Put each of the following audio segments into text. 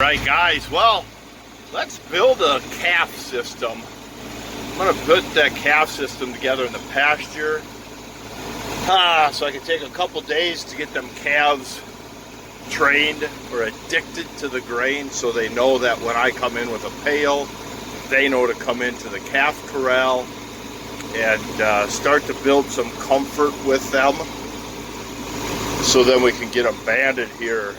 Right, guys, well, let's build a calf system. I'm going to put that calf system together in the pasture so I can take a couple days to get them calves trained or addicted to the grain, so they know that when I come in with a pail, they know to come into the calf corral, and start to build some comfort with them, so then we can get them banded here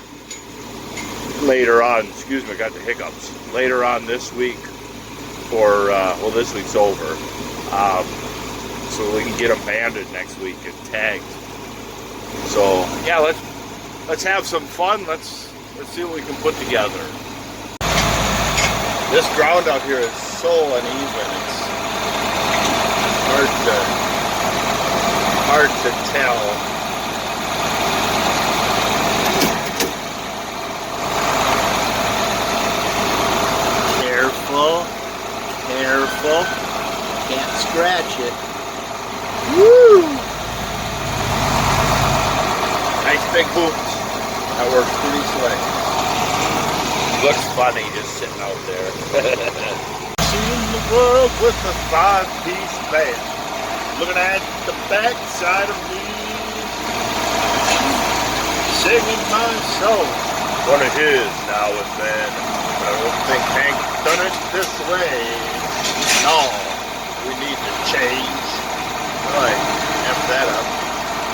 later on. Excuse me, I got the hiccups. Later on this week, or well, this week's over, so we can get them banded next week and tagged. So yeah, let's have some fun. Let's see what we can put together. This ground out here is so uneven. It's hard to tell. Careful, can't scratch it. Woo! Nice big boots. That works pretty slick. Looks funny just sitting out there. Seeing the world with a 5-piece band. Looking at the back side of me, singing my song. One of his now and then. I don't think Hank done it this way. No, we need to change. All right, amp that up.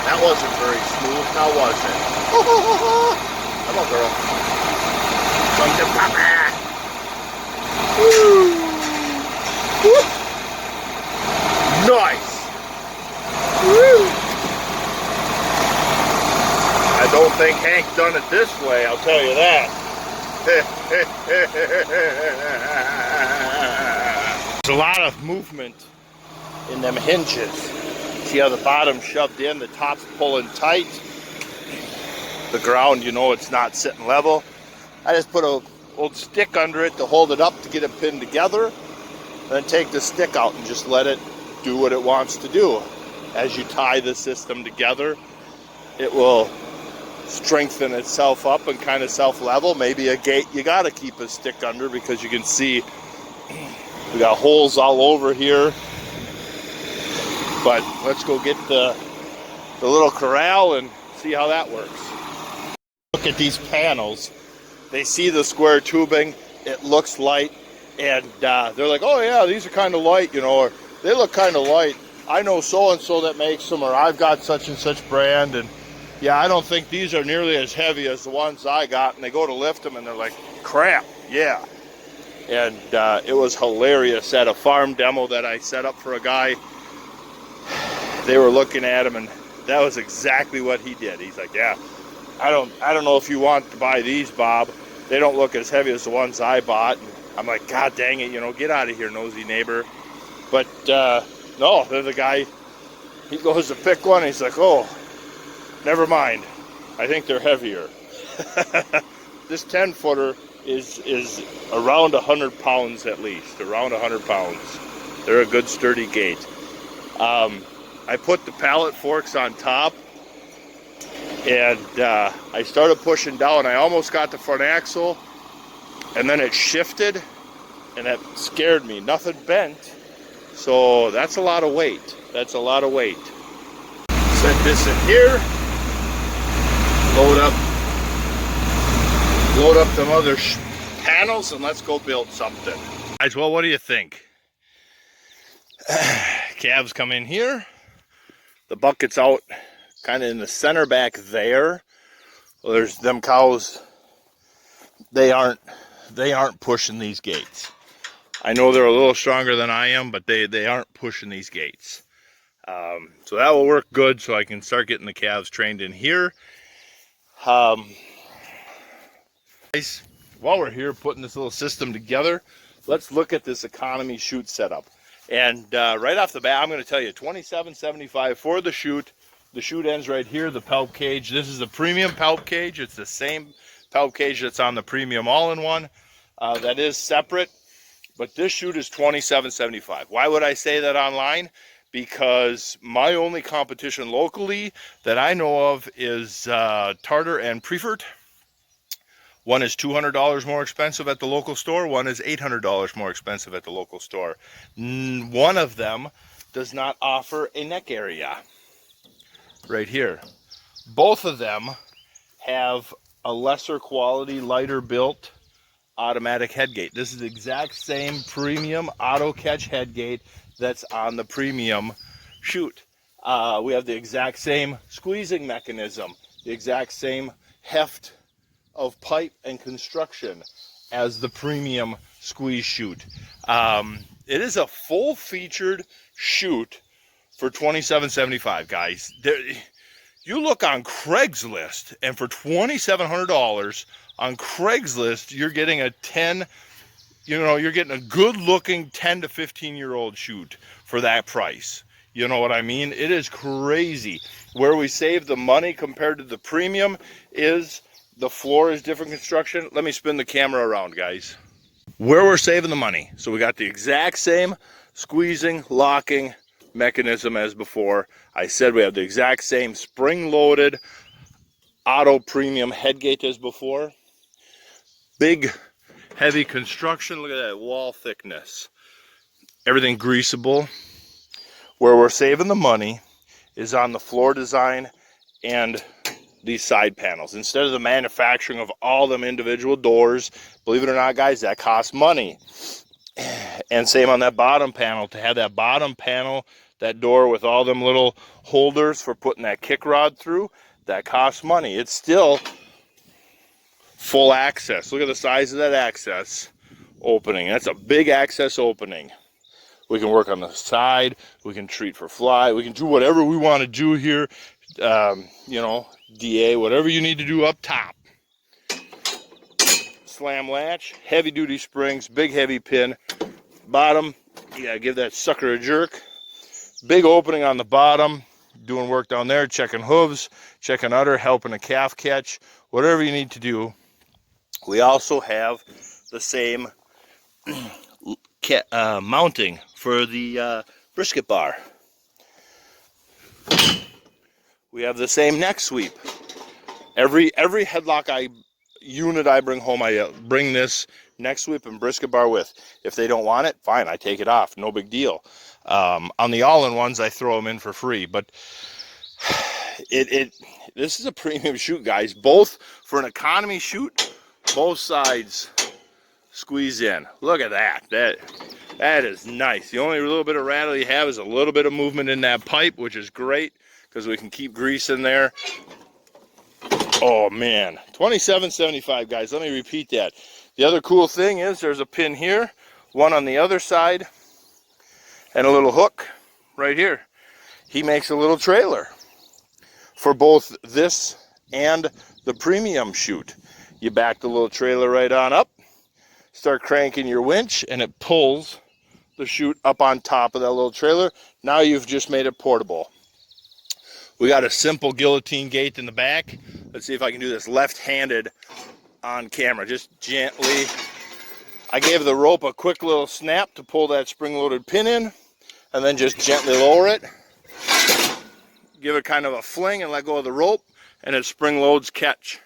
That wasn't very smooth, now was it? Come on, girl. Come to Papa. Woo. Woo. Nice. Woo. I don't think Hank done it this way, I'll tell you that. There's a lot of movement in them hinges. See how the bottom's shoved in, the top's pulling tight. The ground, you know, it's not sitting level. I just put a old stick under it to hold it up to get it pinned together. Then take the stick out and just let it do what it wants to do. As you tie the system together, it will strengthen itself up and kind of self-level. Maybe a gate you got to keep a stick under, because you can see we got holes all over here. But let's go get the little corral and see how that works. Look at these panels. They see the square tubing, it looks light, and they're like, oh yeah, these are kind of light, you know, or they look kind of light. I know so-and-so that makes them, or I've got such and such brand, and yeah, I don't think these are nearly as heavy as the ones I got. And they go to lift them and they're like, crap, yeah. And it was hilarious at a farm demo that I set up for a guy. They were looking at him, and that was exactly what he did. He's like, yeah, I don't know if you want to buy these, Bob. They don't look as heavy as the ones I bought. And I'm like, God dang it, you know, get out of here, nosy neighbor. But no, they're the guy. He goes to pick one, and he's like, oh, never mind. I think they're heavier. This 10-footer is around 100 pounds at least. Around 100 pounds. They're a good sturdy gate. I put the pallet forks on top, and I started pushing down. I almost got the front axle, and then it shifted, and that scared me. Nothing bent, so that's a lot of weight. That's a lot of weight. Set this in here. Load up them other panels, and let's go build something. Guys, well, what do you think? Calves come in here. The bucket's out kind of in the center back there. Well, there's them cows. They aren't pushing these gates. I know they're a little stronger than I am, but they aren't pushing these gates. So that will work good, so I can start getting the calves trained in here. Guys, while we're here putting this little system together, let's look at this economy chute setup. And right off the bat, I'm going to tell you, $27.75 for the chute. The chute ends right here, the pelp cage. This is a premium pelp cage. It's the same pelp cage that's on the premium all-in-one. That is separate, but this chute is $27.75. Why would I say that online? Because my only competition locally that I know of is Tartar and Prefert. One is $200 more expensive at the local store. One is $800 more expensive at the local store. One of them does not offer a neck area. Right here. Both of them have a lesser quality, lighter built automatic headgate. This is the exact same premium auto catch headgate that's on the premium chute. We have the exact same squeezing mechanism, the exact same heft of pipe and construction as the premium squeeze chute. It is a full-featured chute for $27.75, guys. You look on Craigslist, and for $2,700 on Craigslist, you're getting a you're getting a good-looking 10 to 15-year-old chute for that price. You know what I mean? It is crazy. Where we save the money compared to the premium is the floor is different construction. Let me spin the camera around, guys. Where we're saving the money. So we got the exact same squeezing, locking mechanism as before. I said we have the exact same spring-loaded auto premium headgate as before. Big, heavy construction. Look at that wall thickness. Everything greasable. Where we're saving the money is on the floor design and these side panels. Instead of the manufacturing of all them individual doors, believe it or not, guys, that costs money. And same on that bottom panel. To have that bottom panel, that door with all them little holders for putting that kick rod through, that costs money. It's still full access. Look at the size of that access opening. That's a big access opening. We can work on the side. We can treat for fly. We can do whatever we want to do here. You know, DA, whatever you need to do up top. Slam latch, heavy duty springs, big heavy pin. Bottom, you gotta give that sucker a jerk. Big opening on the bottom, doing work down there, checking hooves, checking udder, helping a calf catch, whatever you need to do. We also have the same mounting for the brisket bar. We have the same neck sweep. Every headlock unit I bring home, I bring this neck sweep and brisket bar with. If they don't want it, fine, I take it off, no big deal. On the all-in-ones, I throw them in for free. But this is a premium chute, guys. Both for an economy chute, both sides squeeze in. Look at that. That is nice. The only little bit of rattle you have is a little bit of movement in that pipe, which is great because we can keep grease in there. Oh man, $27.75, guys. Let me repeat that. The other cool thing is there's a pin here, one on the other side, and a little hook right here. He makes a little trailer for both this and the premium chute. You back the little trailer right on up, start cranking your winch, and it pulls the chute up on top of that little trailer. Now you've just made it portable. We got a simple guillotine gate in the back. Let's see if I can do this left-handed on camera. Just gently. I gave the rope a quick little snap to pull that spring-loaded pin in, and then just gently lower it. Give it kind of a fling and let go of the rope, and it spring loads catch.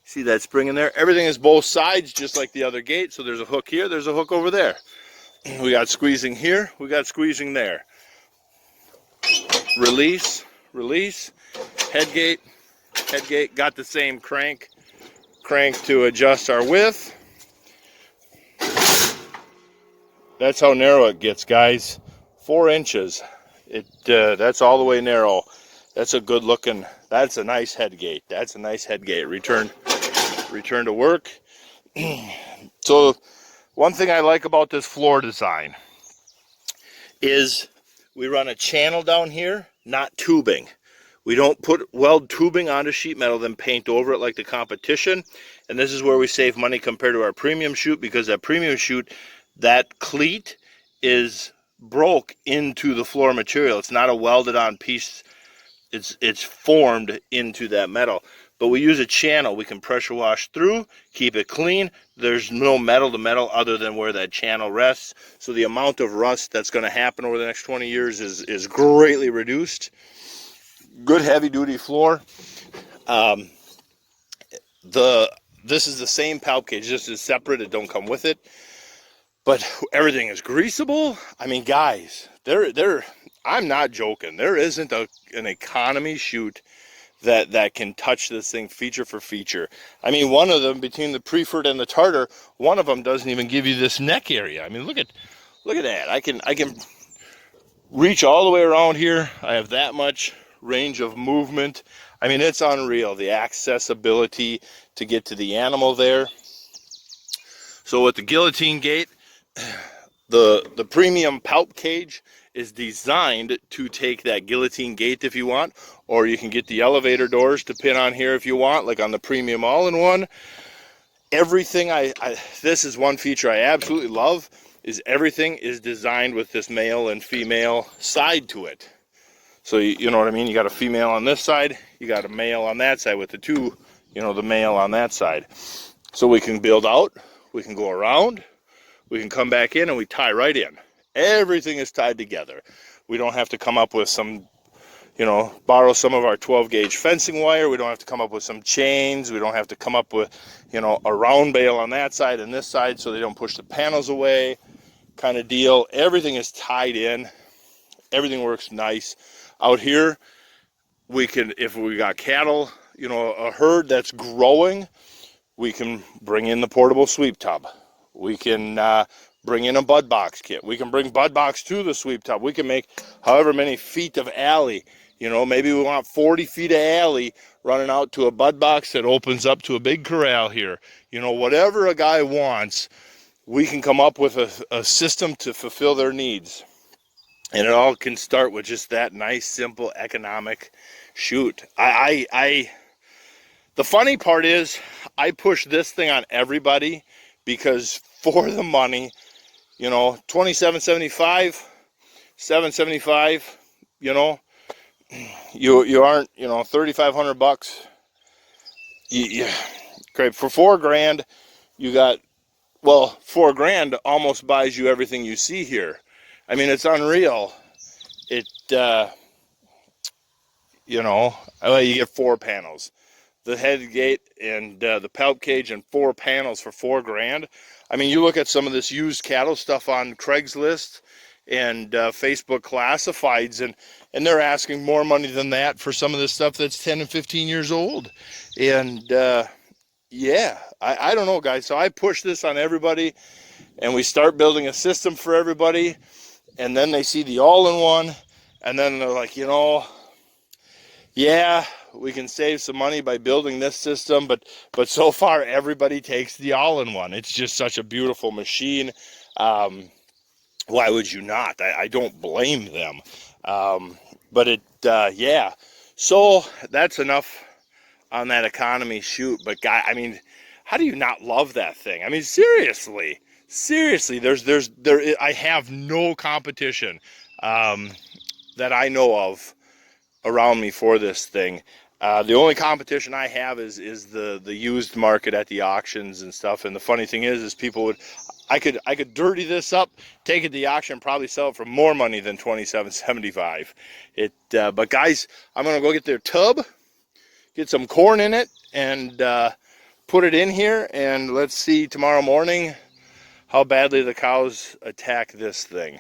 See that spring in there? Everything is both sides, just like the other gate. So there's a hook here, there's a hook over there. We got squeezing here, we got squeezing there. Release. Release, headgate, got the same crank to adjust our width. That's how narrow it gets, guys. 4 inches. That's all the way narrow. That's a good looking, that's a nice headgate. That's a nice headgate. Return to work. So one thing I like about this floor design is we run a channel down here, not tubing. We don't weld tubing onto sheet metal, then paint over it like the competition. And this is where we save money compared to our premium chute, because that premium chute, that cleat is broke into the floor material. It's not a welded on piece. It's formed into that metal. But we use a channel. We can pressure wash through, keep it clean. There's no metal to metal other than where that channel rests. So the amount of rust that's going to happen over the next 20 years is greatly reduced. Good heavy duty floor. The this is the same palp cage, just as separate. It don't come with it, but everything is greasable. I mean, guys, I'm not joking. There isn't an economy chute that can touch this thing feature for feature. I mean, one of them, between the Preferred and the Tartar, one of them doesn't even give you this neck area. I mean, look at that. I can reach all the way around here. I have that much range of movement. I mean, it's unreal, the accessibility to get to the animal there. So with the Guillotine Gate, the premium palp cage is designed to take that Guillotine Gate if you want, or you can get the elevator doors to pin on here if you want, like on the premium all-in-one. Everything this is one feature I absolutely love, is everything is designed with this male and female side to it. So you know what I mean? You got a female on this side, you got a male on that side with the two, the male on that side. So we can build out, we can go around, we can come back in, and we tie right in. Everything is tied together. We don't have to come up with some, borrow some of our 12 gauge fencing wire. We don't have to come up with some chains. We don't have to come up with, a round bale on that side and this side so they don't push the panels away kind of deal. Everything is tied in. Everything works nice. Out here, we can, if we got cattle, a herd that's growing, we can bring in the portable sweep tub. We can bring in a bud box kit. We can bring bud box to the sweep tub. We can make however many feet of alley. Maybe we want 40 feet of alley running out to a bud box that opens up to a big corral here. Whatever a guy wants, we can come up with a system to fulfill their needs. And it all can start with just that nice, simple, economic chute. The funny part is, I push this thing on everybody because for the money, $27.75, $7.75, you aren't, $3,500. Great for $4,000. You got, well, $4,000 almost buys you everything you see here. I mean, it's unreal. You get 4 panels. The head gate and the palp cage and 4 panels for $4,000. I mean, you look at some of this used cattle stuff on Craigslist and Facebook classifieds, and they're asking more money than that for some of this stuff that's 10 and 15 years old. And yeah, I don't know, guys. So I push this on everybody, and we start building a system for everybody. And then they see the all-in-one, and then they're like, yeah, we can save some money by building this system, but so far everybody takes the all-in-one. It's just such a beautiful machine. Why would you not? I don't blame them. But yeah. So that's enough on that economy chute. But guy, I mean, how do you not love that thing? I mean, seriously, I have no competition that I know of around me for this thing. The only competition I have is the used market at the auctions and stuff. And the funny thing is people I could dirty this up, take it to the auction, and probably sell it for more money than $27.75. But guys, I'm gonna go get their tub, get some corn in it, and put it in here, and let's see tomorrow morning how badly the cows attack this thing.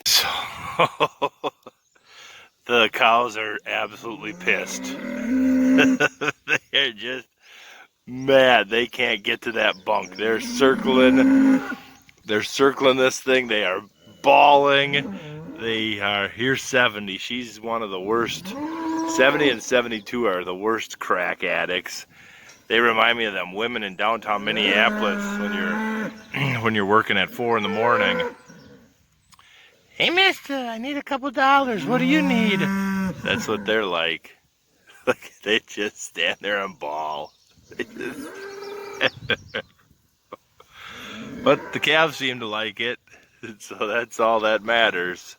So the cows are absolutely pissed. They're just mad. They can't get to that bunk. They're circling this thing. They are bawling. They are, here's 70. She's one of the worst. 70 and 72 are the worst crack addicts. They remind me of them women in downtown Minneapolis when you're working at 4 in the morning. Hey, mister, I need a couple dollars. What do you need? That's what they're like. They just stand there and bawl. But the calves seem to like it, so that's all that matters.